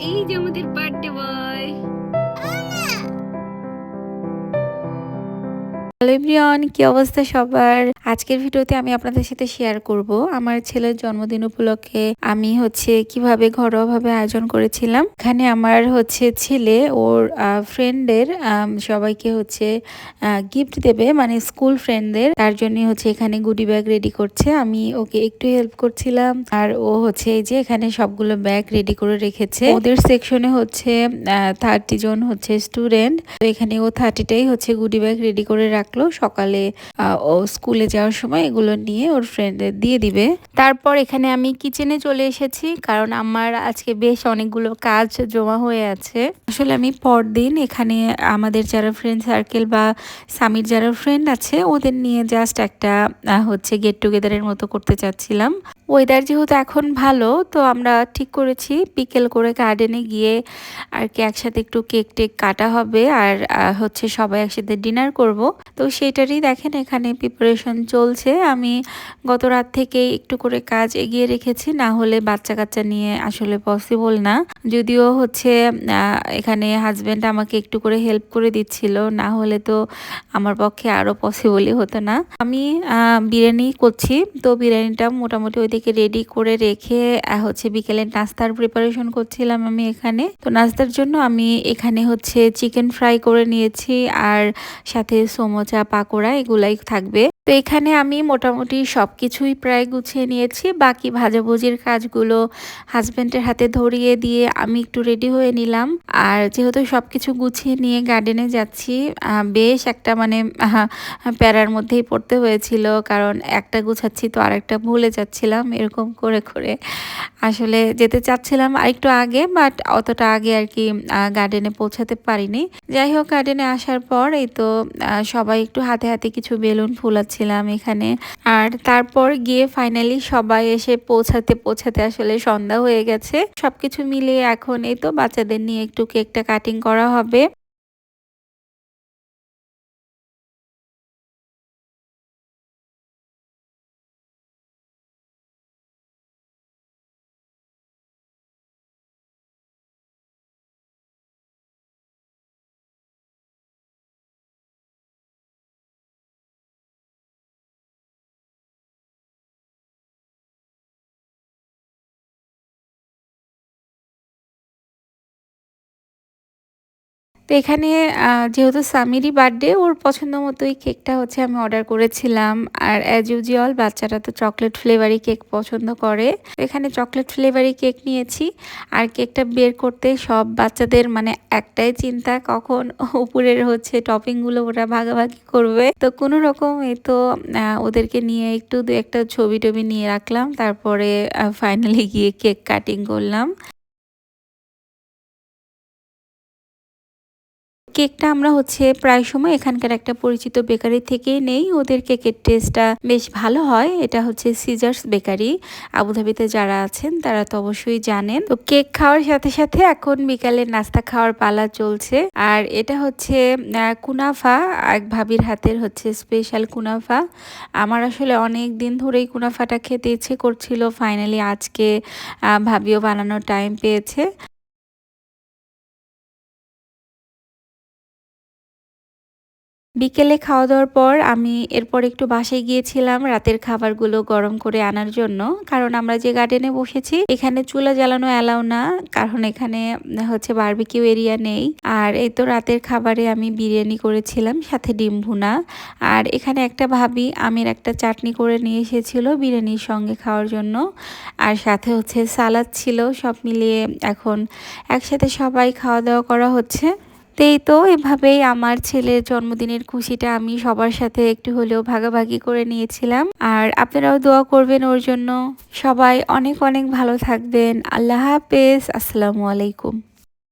এই যে আমাদের বার্থডে বয়। হ্যালো এভরিওয়ান, কি অবস্থা সবার? আজকের ভিডিওতে আমি আপনাদের সাথে শেয়ার করব আমার ছেলের জন্মদিন উপলক্ষে আমি কিভাবে ঘরোয়াভাবে আয়োজন করেছিলাম। এখানে আমার ছেলে ওর ফ্রেন্ডের সবাইকে গিফট দেবে, মানে স্কুল ফ্রেন্ডদের। তার জন্য এখানে গুডি ব্যাগ রেডি করছে। আমি ওকে একটু হেল্প করছিলাম, আর ও এই যে এখানে সবগুলো ব্যাগ রেডি করে রেখেছে। ওদের সেকশনে 30 জন স্টুডেন্ট, তো এখানে ও 30টাই গুডি ব্যাগ রেডি করে রাখলো। সকালে ও স্কুলে যাওয়ার সময় এগুলো নিয়ে ওর ফ্রেন্ডদের দিয়ে দিবে। তারপর এখানে আমি কিচেনে চলে এসেছি, কারণ আমার আজকে বেশ অনেকগুলো কাজ জমা হয়ে আছে। আসলে আমি পরদিন এখানে আমাদের যারা ফ্রেন্ড সার্কেল বা স্বামীর যারা ফ্রেন্ড আছে ওদের নিয়ে জাস্ট একটা গেট টুগেদারের মতো করতে চাচ্ছিলাম। ওয়েদার যেহেতু এখন ভালো, তো আমরা ঠিক করেছি বিকেল করে গার্ডেনে গিয়ে আর কি একসাথে একটু কেক টেক কাটা হবে, আর সবাই একসাথে ডিনার করব। তো সেটারই দেখেন এখানে প্রিপারেশন চলছে। আমি গত রাত থেকে একটু করে কাজ এগিয়ে রেখেছি, না হলে বাচ্চা কাচ্চা নিয়ে আসলে পসিবল না। যদিও এখানে হাজব্যান্ড আমাকে একটু করে হেল্প করে দিচ্ছিল, না হলে তো আমার পক্ষে আরো পসিবলই হতো না। আমি বিরিয়ানি করছি, তো বিরিয়ানিটা মোটামুটি ওইদিকে রেডি করে রেখে বিকেলে নাস্তার প্রিপারেশন করছিলাম আমি এখানে। তো নাস্তার জন্য আমি এখানে চিকেন ফ্রাই করে নিয়েছি, আর সাথে সমোচা পাকোড়া এগুলাই থাকবে। তো এখানে আমি মোটামুটি সবকিছুই প্রায় গুছিয়ে নিয়েছি। বাকি ভাজাভুজির কাজগুলো হাজব্যান্ডের হাতে ধরিয়ে দিয়ে আমি একটু রেডি হয়ে নিলাম। আর যেহেতু সবকিছু গুছিয়ে নিয়ে গার্ডেনে যাচ্ছি, বেশ একটা প্যারার মধ্যেই পড়তে হয়েছিল, কারণ একটা গুছাচ্ছি তো আরেকটা ভুলে যাচ্ছিলাম। এরকম করে করে আসলে যেতে চাচ্ছিলাম আরেকটু আগে, বাট অতটা আগে আর কি গার্ডেনে পৌঁছাতে পারিনি। যাই হোক, গার্ডেনে আসার পর এই তো সবাই একটু হাতে হাতে কিছু বেলুন ফুলাচ্ছিলাম এখানে। আর তারপর গিয়ে ফাইনালি সবাই এসে পৌঁছাতে পৌঁছাতে আসলে সন্ধ্যা হয়ে গেছে। সবকিছু মিলিয়ে এখন এই তো বাচ্চাদের নিয়ে একটু কেকটা কাটিং করা হবে। তো এখানে যেহেতু সামিরই বার্থডে, ওর পছন্দ মতোই কেকটা আমি অর্ডার করেছিলাম। আর অ্যাজ ইউজুয়াল বাচ্চারা তো চকলেট ফ্লেভারই কেক পছন্দ করে। এখানে চকলেট ফ্লেভারই কেক নিয়েছি। আর কেকটা বের করতে সব বাচ্চাদের একটাই চিন্তা, কখন উপরের টপিংগুলো ওরা ভাগাভাগি করবে। তো কোনো রকম এই তো ওদেরকে নিয়ে একটু দু একটা ছবি টবি নিয়ে রাখলাম, তারপরে ফাইনালি গিয়ে কেক কাটিং করলাম। কেকটা আমরা প্রায় সময় এখানকার একটা পরিচিত বেকারি থেকেই নেই। ওদের কেকের টেস্টটা বেশ ভালো হয়। এটা সিজার্স বেকারি। আবুধাবিতে যারা আছেন তারা তো অবশ্যই জানেন। তো কেক খাওয়ার সাথে সাথে এখন বিকালে নাস্তা খাওয়ার পালা চলছে। আর এটা কুনাফা, এক ভাবির হাতের স্পেশাল কুনাফা। আমার আসলে অনেক দিন ধরেই কুনাফাটা খেতে ইচ্ছে করছিল। ফাইনালি আজকে ভাবিও বানানোর টাইম পেয়েছে। বিকেলে খাওয়া দাওয়ার পর আমি এরপর একটু বাসায় গিয়েছিলাম রাতের খাবারগুলো গরম করে আনার জন্য, কারণ আমরা যে গার্ডেনে বসেছি এখানে চুলা জ্বালানো অ্যালাউ না, কারণ এখানে বারবিকিউ এরিয়া নেই। আর এই তো রাতের খাবারে আমি বিরিয়ানি করেছিলাম, সাথে ডিম ভুনা। আর এখানে একটা ভাবি আমের একটা চাটনি করে নিয়ে এসেছিল বিরিয়ানির সঙ্গে খাওয়ার জন্য, আর সাথে সালাদ ছিল। সব মিলিয়ে এখন একসাথে সবাই খাওয়া দাওয়া করা হচ্ছে। তো এই তো এভাবেই আমার ছেলের জন্মদিনের খুশিটা আমি সবার সাথে একটু হলেও ভাগাভাগি করে নিয়েছিলাম। আর আপনারাও দোয়া করবেন ওর জন্য। সবাই অনেক অনেক ভালো থাকবেন। আল্লাহ হাফেজ। আসসালামু আলাইকুম।